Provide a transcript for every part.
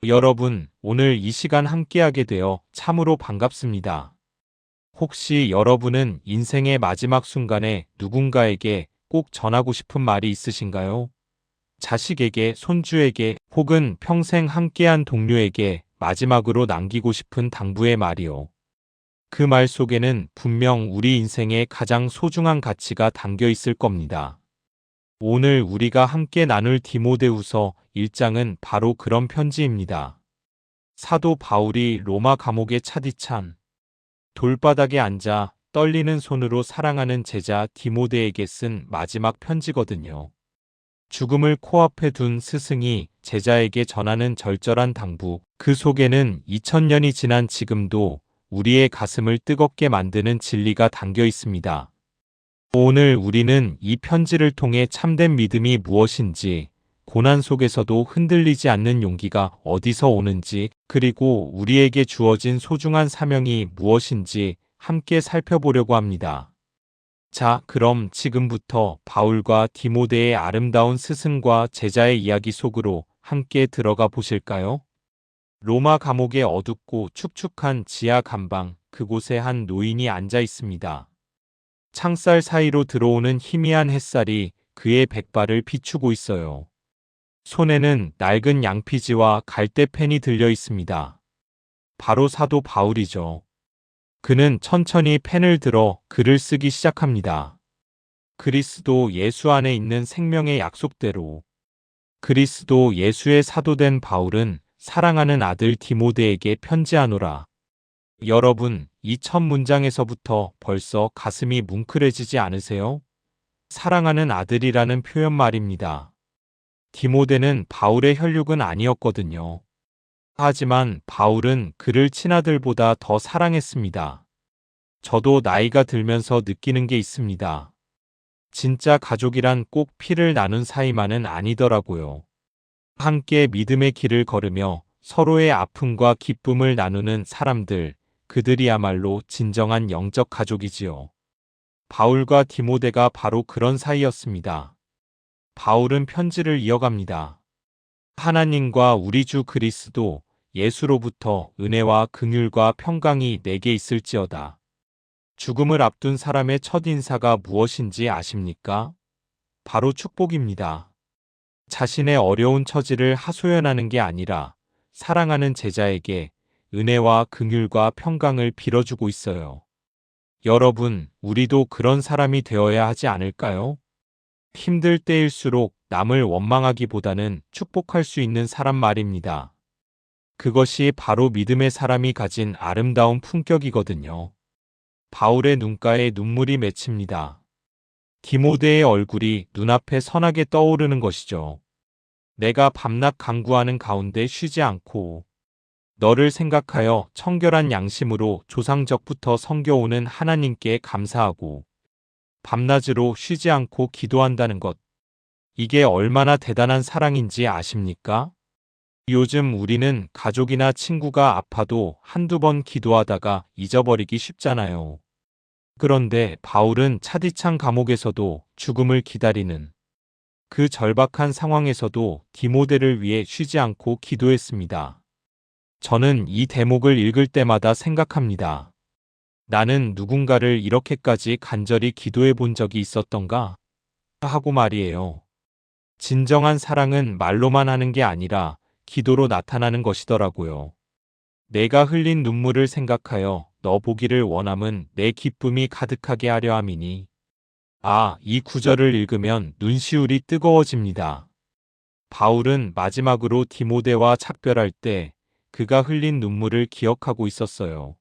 여러분, 오늘 이 시간 함께하게 되어 참으로 반갑습니다. 혹시 여러분은 인생의 마지막 순간에 누군가에게 꼭 전하고 싶은 말이 있으신가요? 자식에게, 손주에게, 혹은 평생 함께한 동료에게 마지막으로 남기고 싶은 당부의 말이요. 그 말 속에는 분명 우리 인생의 가장 소중한 가치가 담겨 있을 겁니다. 오늘 우리가 함께 나눌 디모데후서 1장은 바로 그런 편지입니다. 사도 바울이 로마 감옥에 차디찬 돌바닥에 앉아 떨리는 손으로 사랑하는 제자 디모데에게 쓴 마지막 편지거든요. 죽음을 코앞에 둔 스승이 제자에게 전하는 절절한 당부, 그 속에는 2000년이 지난 지금도 우리의 가슴을 뜨겁게 만드는 진리가 담겨 있습니다. 오늘 우리는 이 편지를 통해 참된 믿음이 무엇인지, 고난 속에서도 흔들리지 않는 용기가 어디서 오는지, 그리고 우리에게 주어진 소중한 사명이 무엇인지 함께 살펴보려고 합니다. 자, 그럼 지금부터 바울과 디모데의 아름다운 스승과 제자의 이야기 속으로 함께 들어가 보실까요? 로마 감옥의 어둡고 축축한 지하 감방, 그곳에 한 노인이 앉아 있습니다. 창살 사이로 들어오는 희미한 햇살이 그의 백발을 비추고 있어요. 손에는 낡은 양피지와 갈대펜이 들려 있습니다. 바로 사도 바울이죠. 그는 천천히 펜을 들어 글을 쓰기 시작합니다. 그리스도 예수 안에 있는 생명의 약속대로. 그리스도 예수의 사도된 바울은 사랑하는 아들 디모데에게 편지하노라. 여러분, 이 첫 문장에서부터 벌써 가슴이 뭉클해지지 않으세요? 사랑하는 아들이라는 표현 말입니다. 디모데는 바울의 혈육은 아니었거든요. 하지만 바울은 그를 친아들보다 더 사랑했습니다. 저도 나이가 들면서 느끼는 게 있습니다. 진짜 가족이란 꼭 피를 나눈 사이만은 아니더라고요. 함께 믿음의 길을 걸으며 서로의 아픔과 기쁨을 나누는 사람들, 그들이야말로 진정한 영적 가족이지요. 바울과 디모데가 바로 그런 사이였습니다. 바울은 편지를 이어갑니다. 하나님과 우리 주 그리스도 예수로부터 은혜와 긍휼과 평강이 내게 있을지어다. 죽음을 앞둔 사람의 첫 인사가 무엇인지 아십니까? 바로 축복입니다. 자신의 어려운 처지를 하소연하는 게 아니라 사랑하는 제자에게 은혜와 긍휼과 평강을 빌어주고 있어요. 여러분, 우리도 그런 사람이 되어야 하지 않을까요? 힘들 때일수록 남을 원망하기보다는 축복할 수 있는 사람 말입니다. 그것이 바로 믿음의 사람이 가진 아름다운 품격이거든요. 바울의 눈가에 눈물이 맺힙니다. 디모데의 얼굴이 눈앞에 선하게 떠오르는 것이죠. 내가 밤낮 간구하는 가운데 쉬지 않고 너를 생각하여 청결한 양심으로 조상적부터 섬겨오는 하나님께 감사하고 밤낮으로 쉬지 않고 기도한다는 것. 이게 얼마나 대단한 사랑인지 아십니까? 요즘 우리는 가족이나 친구가 아파도 한두 번 기도하다가 잊어버리기 쉽잖아요. 그런데 바울은 차디찬 감옥에서도 죽음을 기다리는 그 절박한 상황에서도 디모데를 위해 쉬지 않고 기도했습니다. 저는 이 대목을 읽을 때마다 생각합니다. 나는 누군가를 이렇게까지 간절히 기도해 본 적이 있었던가? 하고 말이에요. 진정한 사랑은 말로만 하는 게 아니라 기도로 나타나는 것이더라고요. 내가 흘린 눈물을 생각하여 너 보기를 원함은 내 기쁨이 가득하게 하려 함이니. 아, 이 구절을 읽으면 눈시울이 뜨거워집니다. 바울은 마지막으로 디모데와 작별할 때 그가 흘린 눈물을 기억하고 있었어요.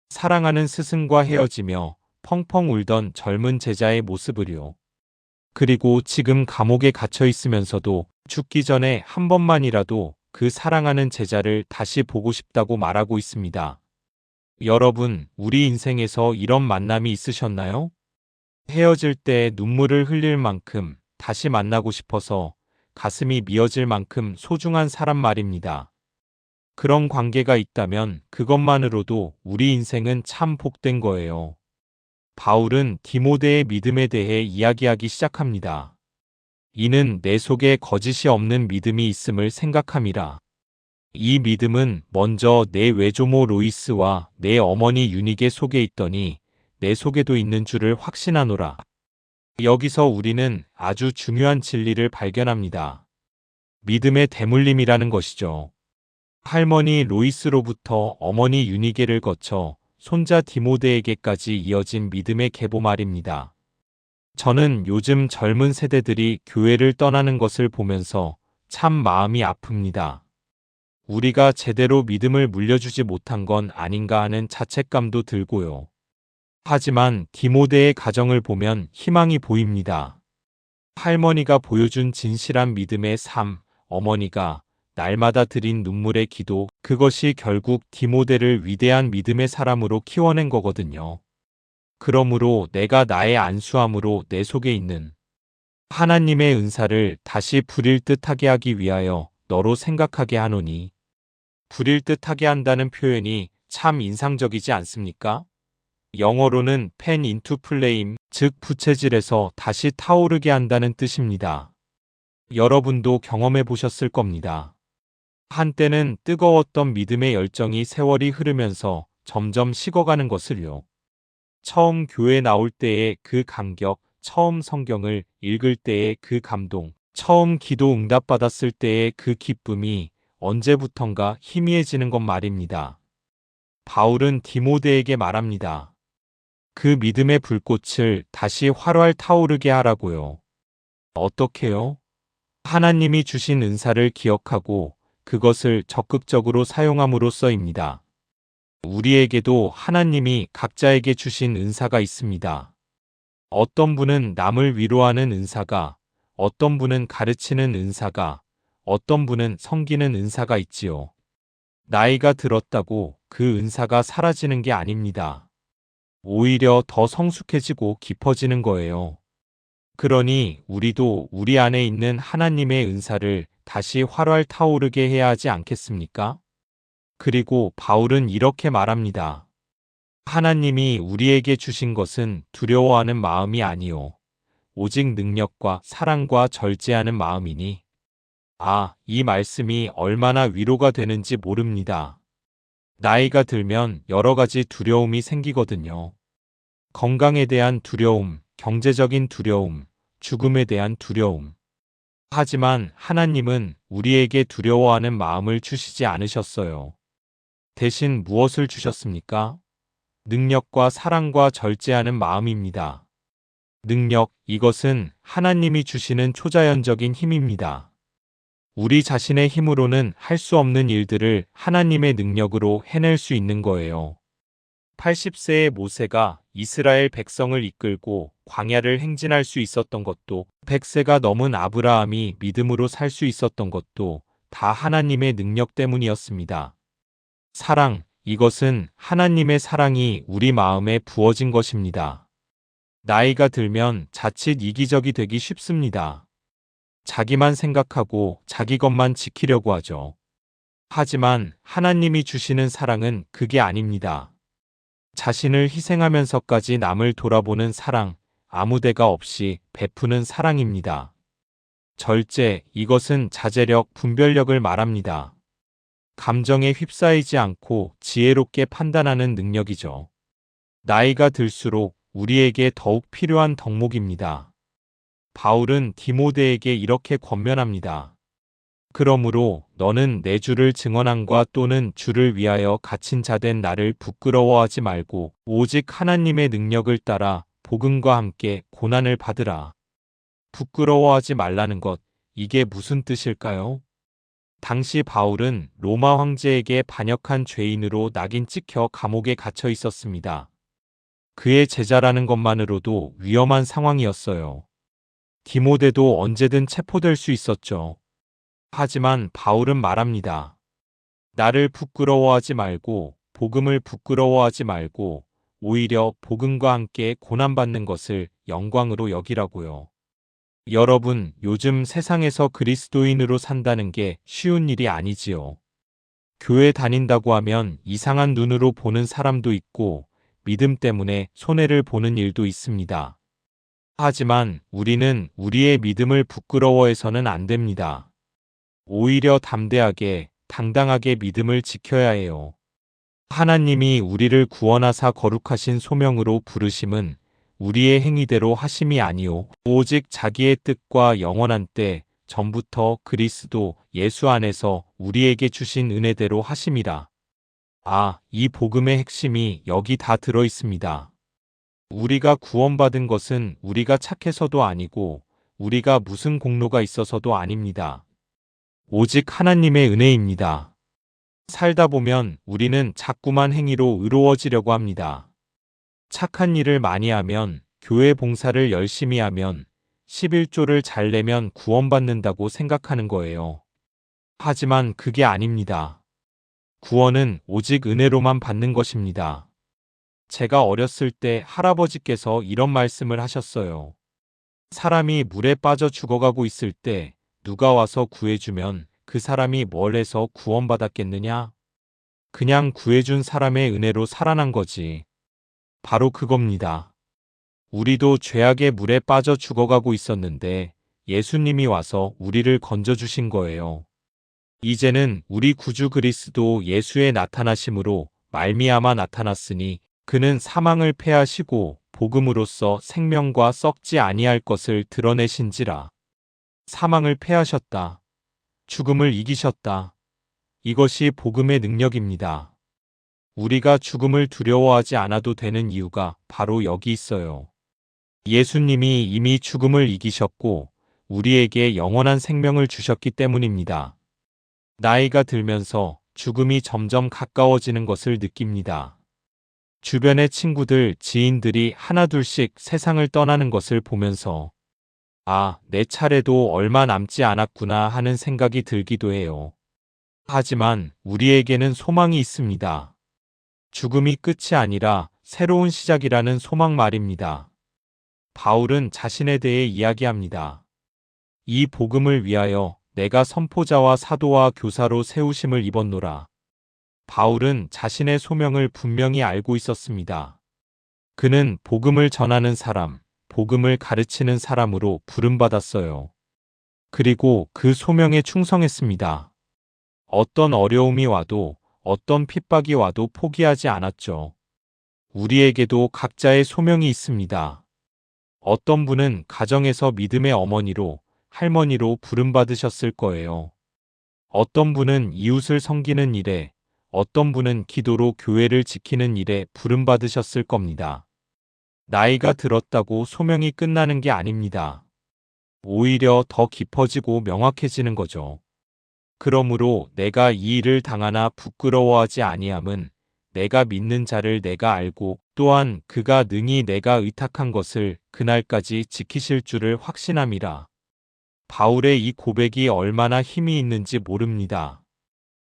사랑하는 스승과 헤어지며 펑펑 울던 젊은 제자의 모습을요. 그리고 지금 감옥에 갇혀 있으면서도 죽기 전에 한 번만이라도 그 사랑하는 제자를 다시 보고 싶다고 말하고 있습니다. 여러분, 우리 인생에서 이런 만남이 있으셨나요? 헤어질 때 눈물을 흘릴 만큼 다시 만나고 싶어서 가슴이 미어질 만큼 소중한 사람 말입니다. 그런 관계가 있다면 그것만으로도 우리 인생은 참 복된 거예요. 바울은 디모데의 믿음에 대해 이야기하기 시작합니다. 이는 내 속에 거짓이 없는 믿음이 있음을 생각함이라. 이 믿음은 먼저 내 외조모 로이스와 내 어머니 유닉의 속에 있더니 내 속에도 있는 줄을 확신하노라. 여기서 우리는 아주 중요한 진리를 발견합니다. 믿음의 대물림이라는 것이죠. 할머니 로이스로부터 어머니 유니게를 거쳐 손자 디모데에게까지 이어진 믿음의 계보 말입니다. 저는 요즘 젊은 세대들이 교회를 떠나는 것을 보면서 참 마음이 아픕니다. 우리가 제대로 믿음을 물려주지 못한 건 아닌가 하는 자책감도 들고요. 하지만 디모데의 가정을 보면 희망이 보입니다. 할머니가 보여준 진실한 믿음의 삶, 어머니가 날마다 드린 눈물의 기도, 그것이 결국 디모데를 위대한 믿음의 사람으로 키워낸 거거든요. 그러므로 내가 나의 안수함으로 내 속에 있는 하나님의 은사를 다시 불일 듯하게 하기 위하여 너로 생각하게 하노니, 불일 듯하게 한다는 표현이 참 인상적이지 않습니까? 영어로는 fan into flame, 즉 부채질에서 다시 타오르게 한다는 뜻입니다. 여러분도 경험해 보셨을 겁니다. 한때는 뜨거웠던 믿음의 열정이 세월이 흐르면서 점점 식어가는 것을요. 처음 교회 나올 때의 그 감격, 처음 성경을 읽을 때의 그 감동, 처음 기도 응답받았을 때의 그 기쁨이 언제부턴가 희미해지는 것 말입니다. 바울은 디모데에게 말합니다. 그 믿음의 불꽃을 다시 활활 타오르게 하라고요. 어떻게요? 하나님이 주신 은사를 기억하고 그것을 적극적으로 사용함으로써입니다. 우리에게도 하나님이 각자에게 주신 은사가 있습니다. 어떤 분은 남을 위로하는 은사가, 어떤 분은 가르치는 은사가, 어떤 분은 섬기는 은사가 있지요. 나이가 들었다고 그 은사가 사라지는 게 아닙니다. 오히려 더 성숙해지고 깊어지는 거예요. 그러니 우리도 우리 안에 있는 하나님의 은사를 다시 활활 타오르게 해야 하지 않겠습니까? 그리고 바울은 이렇게 말합니다. 하나님이 우리에게 주신 것은 두려워하는 마음이 아니요 오직 능력과 사랑과 절제하는 마음이니. 이 말씀이 얼마나 위로가 되는지 모릅니다. 나이가 들면 여러 가지 두려움이 생기거든요. 건강에 대한 두려움, 경제적인 두려움, 죽음에 대한 두려움. 하지만 하나님은 우리에게 두려워하는 마음을 주시지 않으셨어요. 대신 무엇을 주셨습니까? 능력과 사랑과 절제하는 마음입니다. 능력, 이것은 하나님이 주시는 초자연적인 힘입니다. 우리 자신의 힘으로는 할 수 없는 일들을 하나님의 능력으로 해낼 수 있는 거예요. 80세의 모세가 이스라엘 백성을 이끌고 광야를 행진할 수 있었던 것도, 100세가 넘은 아브라함이 믿음으로 살 수 있었던 것도 다 하나님의 능력 때문이었습니다. 사랑, 이것은 하나님의 사랑이 우리 마음에 부어진 것입니다. 나이가 들면 자칫 이기적이 되기 쉽습니다. 자기만 생각하고 자기 것만 지키려고 하죠. 하지만 하나님이 주시는 사랑은 그게 아닙니다. 자신을 희생하면서까지 남을 돌아보는 사랑, 아무데가 없이 베푸는 사랑입니다. 절제, 이것은 자제력, 분별력을 말합니다. 감정에 휩싸이지 않고 지혜롭게 판단하는 능력이죠. 나이가 들수록 우리에게 더욱 필요한 덕목입니다. 바울은 디모데에게 이렇게 권면합니다. 그러므로 너는 내 주를 증언함과 또는 주를 위하여 갇힌 자 된 나를 부끄러워하지 말고 오직 하나님의 능력을 따라 복음과 함께 고난을 받으라. 부끄러워하지 말라는 것, 이게 무슨 뜻일까요? 당시 바울은 로마 황제에게 반역한 죄인으로 낙인 찍혀 감옥에 갇혀 있었습니다. 그의 제자라는 것만으로도 위험한 상황이었어요. 디모데도 언제든 체포될 수 있었죠. 하지만 바울은 말합니다. 나를 부끄러워하지 말고, 복음을 부끄러워하지 말고, 오히려 복음과 함께 고난받는 것을 영광으로 여기라고요. 여러분, 요즘 세상에서 그리스도인으로 산다는 게 쉬운 일이 아니지요. 교회 다닌다고 하면 이상한 눈으로 보는 사람도 있고, 믿음 때문에 손해를 보는 일도 있습니다. 하지만 우리는 우리의 믿음을 부끄러워해서는 안 됩니다. 오히려 담대하게 당당하게 믿음을 지켜야 해요. 하나님이 우리를 구원하사 거룩하신 소명으로 부르심은 우리의 행위대로 하심이 아니요 오직 자기의 뜻과 영원한 때 전부터 그리스도 예수 안에서 우리에게 주신 은혜대로 하심이라. 이 복음의 핵심이 여기 다 들어 있습니다. 우리가 구원받은 것은 우리가 착해서도 아니고 우리가 무슨 공로가 있어서도 아닙니다. 오직 하나님의 은혜입니다. 살다 보면 우리는 자꾸만 행위로 의로워지려고 합니다. 착한 일을 많이 하면, 교회 봉사를 열심히 하면, 11조를 잘 내면 구원받는다고 생각하는 거예요. 하지만 그게 아닙니다. 구원은 오직 은혜로만 받는 것입니다. 제가 어렸을 때 할아버지께서 이런 말씀을 하셨어요. 사람이 물에 빠져 죽어가고 있을 때 누가 와서 구해주면 그 사람이 뭘 해서 구원받았겠느냐? 그냥 구해준 사람의 은혜로 살아난 거지. 바로 그겁니다. 우리도 죄악의 물에 빠져 죽어가고 있었는데 예수님이 와서 우리를 건져주신 거예요. 이제는 우리 구주 그리스도 예수의 나타나심으로 말미암아 나타났으니 그는 사망을 패하시고 복음으로써 생명과 썩지 아니할 것을 드러내신지라. 사망을 패하셨다. 죽음을 이기셨다. 이것이 복음의 능력입니다. 우리가 죽음을 두려워하지 않아도 되는 이유가 바로 여기 있어요. 예수님이 이미 죽음을 이기셨고 우리에게 영원한 생명을 주셨기 때문입니다. 나이가 들면서 죽음이 점점 가까워지는 것을 느낍니다. 주변의 친구들, 지인들이 하나둘씩 세상을 떠나는 것을 보면서 내 차례도 얼마 남지 않았구나 하는 생각이 들기도 해요. 하지만 우리에게는 소망이 있습니다. 죽음이 끝이 아니라 새로운 시작이라는 소망 말입니다. 바울은 자신에 대해 이야기합니다. 이 복음을 위하여 내가 선포자와 사도와 교사로 세우심을 입었노라. 바울은 자신의 소명을 분명히 알고 있었습니다. 그는 복음을 전하는 사람, 복음을 가르치는 사람으로 부름받았어요. 그리고 그 소명에 충성했습니다. 어떤 어려움이 와도 어떤 핍박이 와도 포기하지 않았죠. 우리에게도 각자의 소명이 있습니다. 어떤 분은 가정에서 믿음의 어머니로, 할머니로 부름받으셨을 거예요. 어떤 분은 이웃을 섬기는 일에, 어떤 분은 기도로 교회를 지키는 일에 부름받으셨을 겁니다. 나이가 들었다고 소명이 끝나는 게 아닙니다. 오히려 더 깊어지고 명확해지는 거죠. 그러므로 내가 이 일을 당하나 부끄러워하지 아니함은 내가 믿는 자를 내가 알고 또한 그가 능히 내가 의탁한 것을 그날까지 지키실 줄을 확신함이라. 바울의 이 고백이 얼마나 힘이 있는지 모릅니다.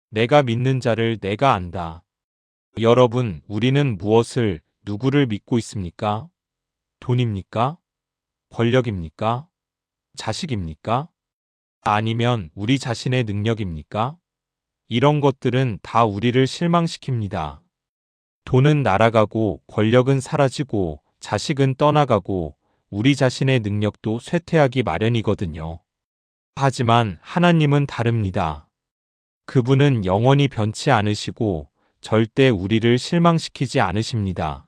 내가 믿는 자를 내가 안다. 여러분, 우리는 무엇을, 누구를 믿고 있습니까? 돈입니까? 권력입니까? 자식입니까? 아니면 우리 자신의 능력입니까? 이런 것들은 다 우리를 실망시킵니다. 돈은 날아가고 권력은 사라지고 자식은 떠나가고 우리 자신의 능력도 쇠퇴하기 마련이거든요. 하지만 하나님은 다릅니다. 그분은 영원히 변치 않으시고 절대 우리를 실망시키지 않으십니다.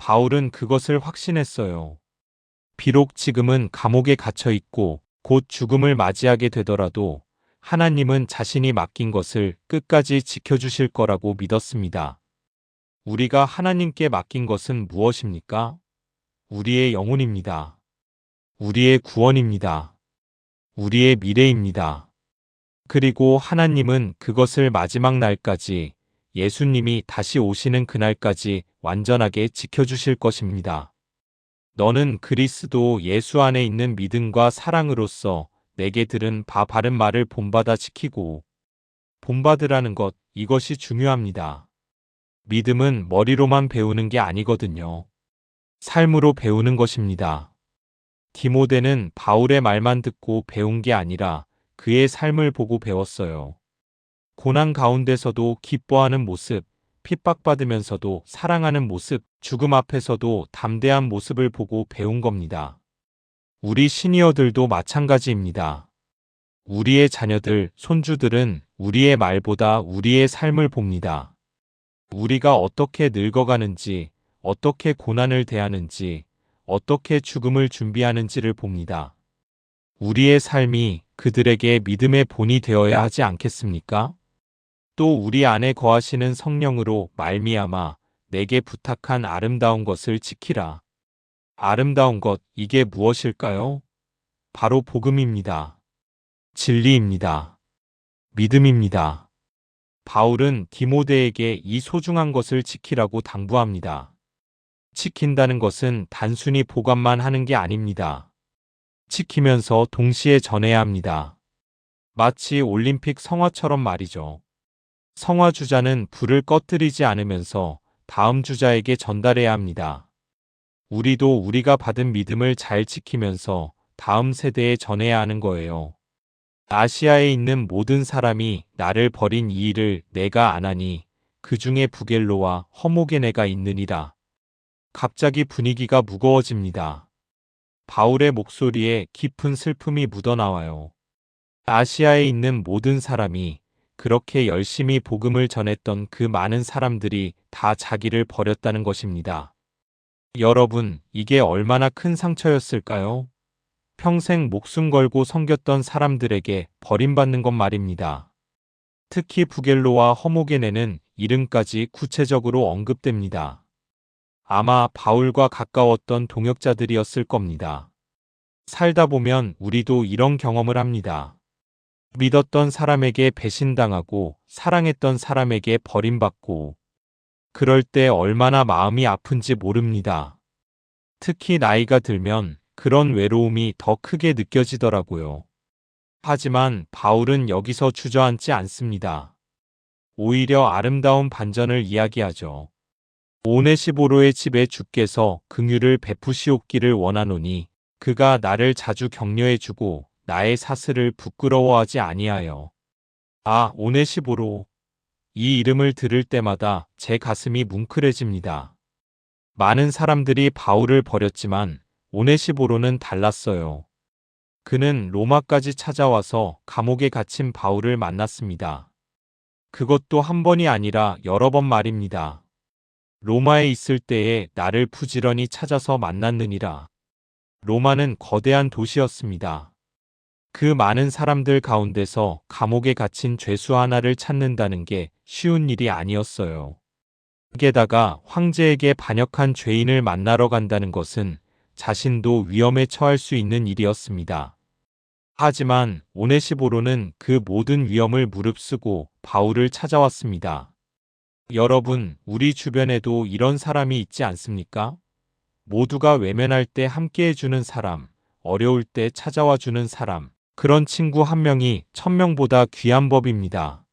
바울은 그것을 확신했어요. 비록 지금은 감옥에 갇혀 있고 곧 죽음을 맞이하게 되더라도 하나님은 자신이 맡긴 것을 끝까지 지켜주실 거라고 믿었습니다. 우리가 하나님께 맡긴 것은 무엇입니까? 우리의 영혼입니다. 우리의 구원입니다. 우리의 미래입니다. 그리고 하나님은 그것을 마지막 날까지 예수님이 다시 오시는 그날까지 완전하게 지켜주실 것입니다. 너는 그리스도 예수 안에 있는 믿음과 사랑으로서 내게 들은 바른 말을 본받아 지키고 본받으라는 것, 이것이 중요합니다. 믿음은 머리로만 배우는 게 아니거든요. 삶으로 배우는 것입니다. 디모데는 바울의 말만 듣고 배운 게 아니라 그의 삶을 보고 배웠어요. 고난 가운데서도 기뻐하는 모습, 핍박받으면서도 사랑하는 모습, 죽음 앞에서도 담대한 모습을 보고 배운 겁니다. 우리 시니어들도 마찬가지입니다. 우리의 자녀들, 손주들은 우리의 말보다 우리의 삶을 봅니다. 우리가 어떻게 늙어가는지, 어떻게 고난을 대하는지, 어떻게 죽음을 준비하는지를 봅니다. 우리의 삶이 그들에게 믿음의 본이 되어야 하지 않겠습니까? 또 우리 안에 거하시는 성령으로 말미암아 내게 부탁한 아름다운 것을 지키라. 아름다운 것, 이게 무엇일까요? 바로 복음입니다. 진리입니다. 믿음입니다. 바울은 디모데에게 이 소중한 것을 지키라고 당부합니다. 지킨다는 것은 단순히 보관만 하는 게 아닙니다. 지키면서 동시에 전해야 합니다. 마치 올림픽 성화처럼 말이죠. 성화 주자는 불을 꺼뜨리지 않으면서 다음 주자에게 전달해야 합니다. 우리도 우리가 받은 믿음을 잘 지키면서 다음 세대에 전해야 하는 거예요. 아시아에 있는 모든 사람이 나를 버린 이 일을 내가 아나니 그 중에 부겔로와 허모게네가 있느니라. 갑자기 분위기가 무거워집니다. 바울의 목소리에 깊은 슬픔이 묻어나와요. 아시아에 있는 모든 사람이 그렇게 열심히 복음을 전했던 그 많은 사람들이 다 자기를 버렸다는 것입니다. 여러분, 이게 얼마나 큰 상처였을까요? 평생 목숨 걸고 섬겼던 사람들에게 버림받는 것 말입니다. 특히 부겔로와 허모게네는 이름까지 구체적으로 언급됩니다. 아마 바울과 가까웠던 동역자들이었을 겁니다. 살다 보면 우리도 이런 경험을 합니다. 믿었던 사람에게 배신당하고 사랑했던 사람에게 버림받고 그럴 때 얼마나 마음이 아픈지 모릅니다. 특히 나이가 들면 그런 외로움이 더 크게 느껴지더라고요. 하지만 바울은 여기서 주저앉지 않습니다. 오히려 아름다운 반전을 이야기하죠. 오네시보로의 집에 주께서 긍휼을 베푸시옵기를 원하노니 그가 나를 자주 격려해주고 나의 사슬을 부끄러워하지 아니하여. 아, 오네시보로. 이 이름을 들을 때마다 제 가슴이 뭉클해집니다. 많은 사람들이 바울을 버렸지만 오네시보로는 달랐어요. 그는 로마까지 찾아와서 감옥에 갇힌 바울을 만났습니다. 그것도 한 번이 아니라 여러 번 말입니다. 로마에 있을 때에 나를 부지런히 찾아서 만났느니라. 로마는 거대한 도시였습니다. 그 많은 사람들 가운데서 감옥에 갇힌 죄수 하나를 찾는다는 게 쉬운 일이 아니었어요. 게다가 황제에게 반역한 죄인을 만나러 간다는 것은 자신도 위험에 처할 수 있는 일이었습니다. 하지만 오네시보로는 그 모든 위험을 무릅쓰고 바울을 찾아왔습니다. 여러분, 우리 주변에도 이런 사람이 있지 않습니까? 모두가 외면할 때 함께해주는 사람, 어려울 때 찾아와주는 사람, 그런 친구 한 명이 1000명보다 귀한 법입니다.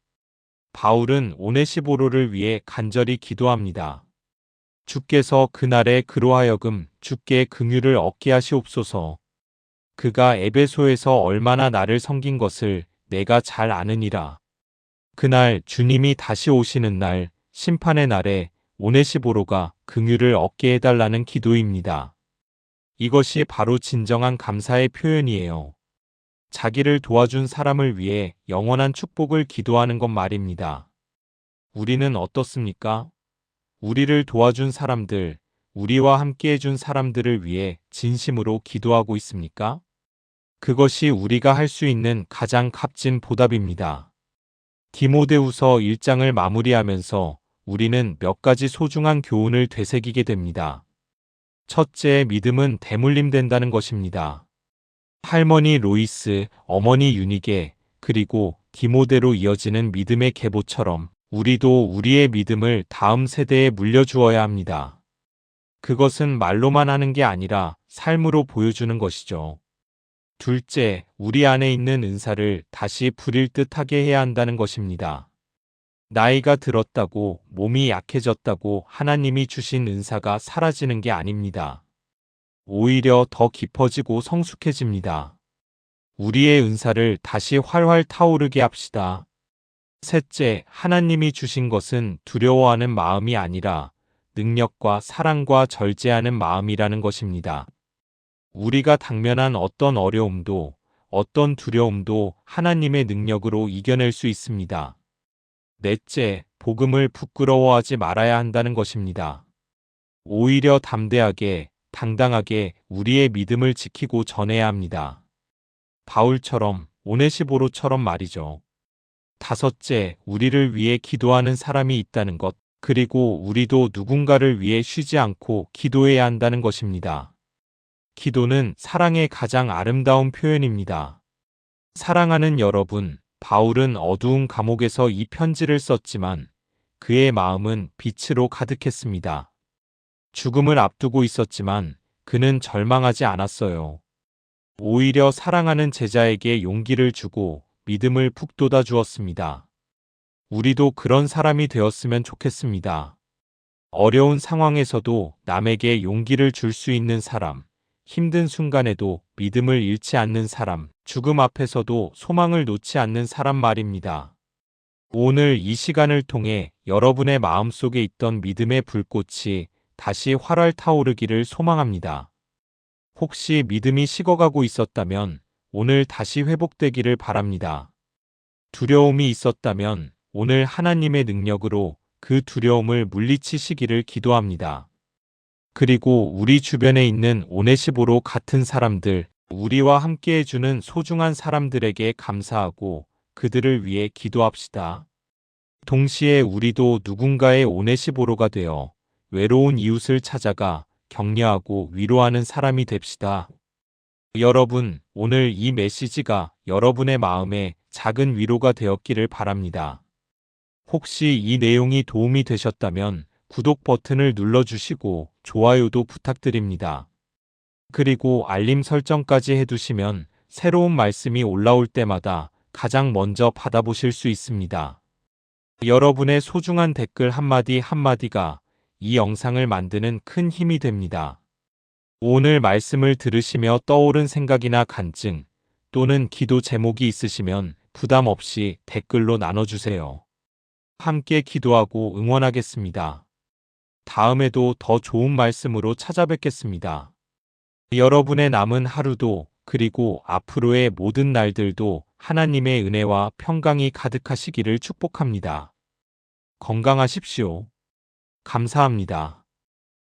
바울은 오네시보로를 위해 간절히 기도합니다. 주께서 그날에 그로 하여금 주께 긍휼을 얻게 하시옵소서. 그가 에베소에서 얼마나 나를 섬긴 것을 내가 잘 아느니라. 그날 주님이 다시 오시는 날, 심판의 날에 오네시보로가 긍휼을 얻게 해달라는 기도입니다. 이것이 바로 진정한 감사의 표현이에요. 자기를 도와준 사람을 위해 영원한 축복을 기도하는 것 말입니다. 우리는 어떻습니까? 우리를 도와준 사람들, 우리와 함께 해준 사람들을 위해 진심으로 기도하고 있습니까? 그것이 우리가 할 수 있는 가장 값진 보답입니다. 디모데후서 1장을 마무리하면서 우리는 몇 가지 소중한 교훈을 되새기게 됩니다. 첫째, 믿음은 대물림된다는 것입니다. 할머니 로이스, 어머니 유니게, 그리고 디모데로 이어지는 믿음의 계보처럼 우리도 우리의 믿음을 다음 세대에 물려주어야 합니다. 그것은 말로만 하는 게 아니라 삶으로 보여주는 것이죠. 둘째, 우리 안에 있는 은사를 다시 부릴 듯하게 해야 한다는 것입니다. 나이가 들었다고, 몸이 약해졌다고 하나님이 주신 은사가 사라지는 게 아닙니다. 오히려 더 깊어지고 성숙해집니다. 우리의 은사를 다시 활활 타오르게 합시다. 셋째, 하나님이 주신 것은 두려워하는 마음이 아니라 능력과 사랑과 절제하는 마음이라는 것입니다. 우리가 당면한 어떤 어려움도, 어떤 두려움도 하나님의 능력으로 이겨낼 수 있습니다. 넷째, 복음을 부끄러워하지 말아야 한다는 것입니다. 오히려 담대하게, 당당하게 우리의 믿음을 지키고 전해야 합니다. 바울처럼, 오네시보로처럼 말이죠. 다섯째, 우리를 위해 기도하는 사람이 있다는 것, 그리고 우리도 누군가를 위해 쉬지 않고 기도해야 한다는 것입니다. 기도는 사랑의 가장 아름다운 표현입니다. 사랑하는 여러분, 바울은 어두운 감옥에서 이 편지를 썼지만 그의 마음은 빛으로 가득했습니다. 죽음을 앞두고 있었지만 그는 절망하지 않았어요. 오히려 사랑하는 제자에게 용기를 주고 믿음을 북돋아 주었습니다. 우리도 그런 사람이 되었으면 좋겠습니다. 어려운 상황에서도 남에게 용기를 줄 수 있는 사람, 힘든 순간에도 믿음을 잃지 않는 사람, 죽음 앞에서도 소망을 놓지 않는 사람 말입니다. 오늘 이 시간을 통해 여러분의 마음속에 있던 믿음의 불꽃이 다시 활활 타오르기를 소망합니다. 혹시 믿음이 식어가고 있었다면 오늘 다시 회복되기를 바랍니다. 두려움이 있었다면 오늘 하나님의 능력으로 그 두려움을 물리치시기를 기도합니다. 그리고 우리 주변에 있는 오네시보로 같은 사람들, 우리와 함께 해주는 소중한 사람들에게 감사하고 그들을 위해 기도합시다. 동시에 우리도 누군가의 오네시보로가 되어 외로운 이웃을 찾아가 격려하고 위로하는 사람이 됩시다. 여러분, 오늘 이 메시지가 여러분의 마음에 작은 위로가 되었기를 바랍니다. 혹시 이 내용이 도움이 되셨다면 구독 버튼을 눌러주시고 좋아요도 부탁드립니다. 그리고 알림 설정까지 해두시면 새로운 말씀이 올라올 때마다 가장 먼저 받아보실 수 있습니다. 여러분의 소중한 댓글 한마디 한마디가 이 영상을 만드는 큰 힘이 됩니다. 오늘 말씀을 들으시며 떠오른 생각이나 간증 또는 기도 제목이 있으시면 부담 없이 댓글로 나눠주세요. 함께 기도하고 응원하겠습니다. 다음에도 더 좋은 말씀으로 찾아뵙겠습니다. 여러분의 남은 하루도 그리고 앞으로의 모든 날들도 하나님의 은혜와 평강이 가득하시기를 축복합니다. 건강하십시오. 감사합니다.